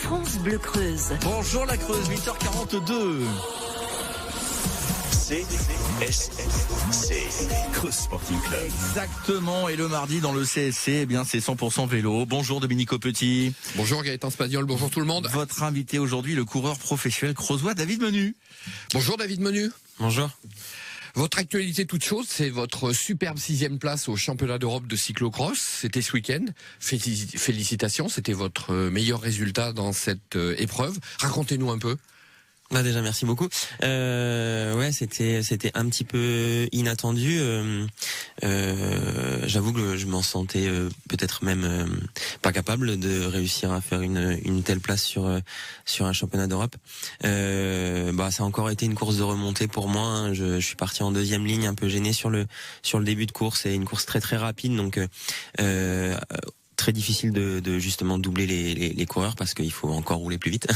France Bleu Creuse. Bonjour la Creuse, 8h42. CSC, Creuse Sporting Club. Exactement, et le mardi dans le CSC, eh bien c'est 100% vélo. Bonjour Dominique Aupetit. Bonjour Gaëtan Spadiol, bonjour tout le monde. Votre invité aujourd'hui, le coureur professionnel creusois David Menu. Bonjour David Menu. Bonjour. Votre actualité toute chose, c'est votre superbe 6e place au championnat d'Europe de cyclocross. C'était ce week-end. Félicitations, c'était votre meilleur résultat dans cette épreuve. Racontez-nous un peu. Bah déjà merci beaucoup. Ouais, c'était un petit peu inattendu. J'avoue que je m'en sentais peut-être même pas capable de réussir à faire une telle place sur un championnat d'Europe. Bah ça a encore été une course de remontée pour moi. Hein. Je suis parti en deuxième ligne, un peu gêné sur le début de course, et une course très très rapide, donc très difficile de justement doubler les coureurs parce qu'il faut encore rouler plus vite.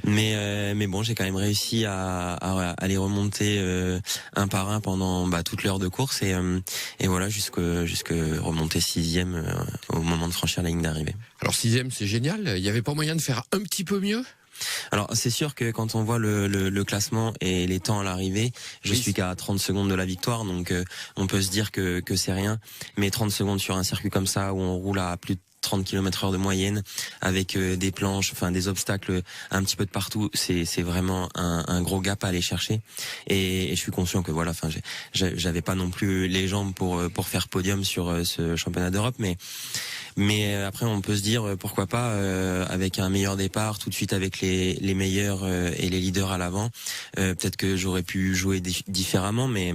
mais bon, j'ai quand même réussi à les remonter un par un pendant toute l'heure de course, et voilà jusque remonter 6e au moment de franchir la ligne d'arrivée. Alors 6e, c'est génial. Il n'y avait pas moyen de faire un petit peu mieux? Alors c'est sûr que quand on voit le classement et les temps à l'arrivée, je suis qu'à 30 secondes de la victoire, donc on peut se dire que c'est rien, mais 30 secondes sur un circuit comme ça où on roule à plus de 30 km/h de moyenne, avec des planches, enfin des obstacles un petit peu de partout, c'est vraiment un gros gap à aller chercher, et je suis conscient que voilà, enfin j'avais pas non plus les jambes pour faire podium sur ce championnat d'Europe, mais après on peut se dire pourquoi pas avec un meilleur départ tout de suite avec les meilleurs et les leaders à l'avant, peut-être que j'aurais pu jouer différemment, mais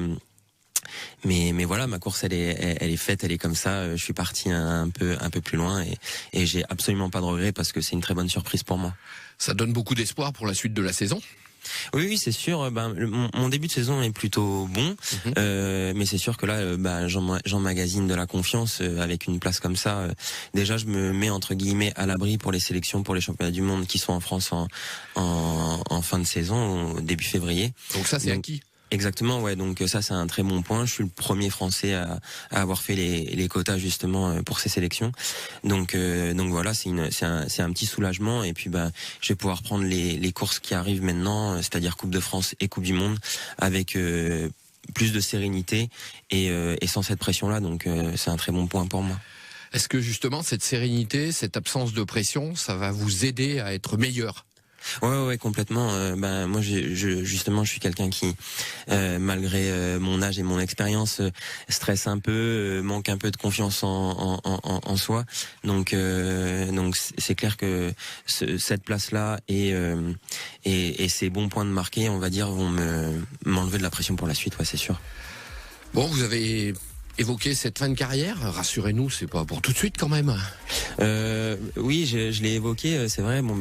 voilà, ma course elle est faite, elle est comme ça. Je suis parti un peu plus loin, et j'ai absolument pas de regrets parce que c'est une très bonne surprise pour moi. Ça donne beaucoup d'espoir pour la suite de la saison. Oui, c'est sûr. Mon début de saison est plutôt bon, mais c'est sûr que là, j'emmagasine de la confiance avec une place comme ça. Déjà, je me mets entre guillemets à l'abri pour les sélections pour les championnats du monde qui sont en France en fin de saison, au début février. Donc ça, c'est acquis. Exactement, ouais. Donc ça, c'est un très bon point. Je suis le premier Français à avoir fait les quotas justement pour ces sélections. Donc voilà, c'est un petit soulagement. Et puis je vais pouvoir prendre les courses qui arrivent maintenant, c'est-à-dire Coupe de France et Coupe du Monde, avec plus de sérénité et sans cette pression-là. Donc c'est un très bon point pour moi. Est-ce que justement cette sérénité, cette absence de pression, ça va vous aider à être meilleur? Ouais, complètement. Moi, justement, je suis quelqu'un qui, malgré mon âge et mon expérience, stresse un peu, manque un peu de confiance en soi. Donc c'est clair que cette place-là et ces bons points de marqué, on va dire, vont m'enlever de la pression pour la suite. Ouais, c'est sûr. Bon, vous avez évoqué cette fin de carrière. Rassurez-nous, c'est pas pour tout de suite quand même. Oui, je l'ai évoqué, c'est vrai. Bon,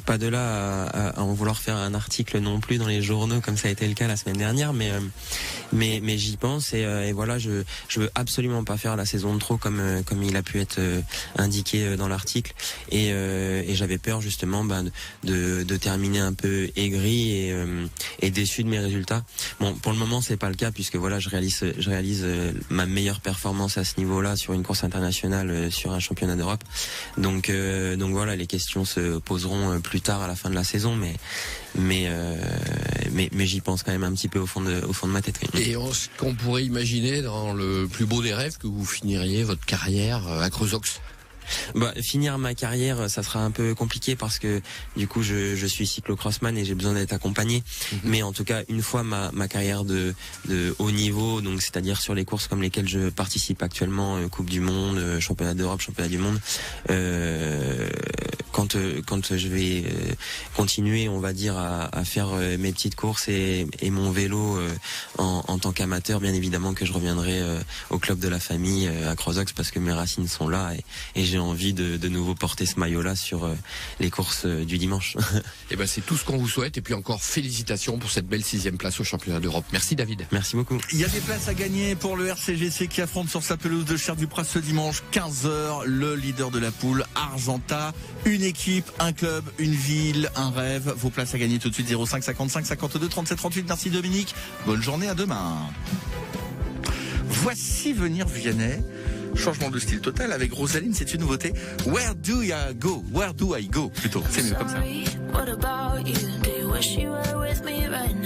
pas de là à en vouloir faire un article non plus dans les journaux comme ça a été le cas la semaine dernière, mais j'y pense, et voilà, je veux absolument pas faire la saison de trop comme il a pu être indiqué dans l'article, et j'avais peur justement de terminer un peu aigri et déçu de mes résultats. Bon, pour le moment c'est pas le cas, puisque voilà, je réalise ma meilleure performance à ce niveau-là sur une course internationale, sur un championnat d'Europe. Donc voilà, les questions se poseront plus tard à la fin de la saison, mais j'y pense quand même un petit peu au fond de ma tête. Et est-ce qu'on pourrait imaginer dans le plus beau des rêves que vous finiriez votre carrière à Creusox? Finir ma carrière, ça sera un peu compliqué parce que du coup je suis cyclocrossman et j'ai besoin d'être accompagné. Mais en tout cas, une fois ma carrière de haut niveau, donc c'est-à-dire sur les courses comme lesquelles je participe actuellement, Coupe du Monde, Championnat d'Europe, Championnat du Monde, quand je vais continuer, on va dire, à faire mes petites courses et mon vélo en tant qu'amateur, bien évidemment que je reviendrai au club de la famille à Creusox, parce que mes racines sont là, et j'ai envie de nouveau porter ce maillot-là sur les courses du dimanche. Et c'est tout ce qu'on vous souhaite, et puis encore félicitations pour cette belle 6e place au championnat d'Europe. Merci David. Merci beaucoup. Il y a des places à gagner pour le RCGC qui affronte sur sa pelouse de Cher-du-Pras ce dimanche 15h, le leader de la poule, Argentat. Une équipe, un club, une ville, un rêve. Vos places à gagner tout de suite, 05 55 52 37 38. Merci Dominique. Bonne journée, à demain. Voici Venir Vianney. changement de style total avec Rosaline, c'est une nouveauté. Where do I go? Where do I go? Plutôt, c'est mieux comme ça. What about you? Do you wish you were with me right now?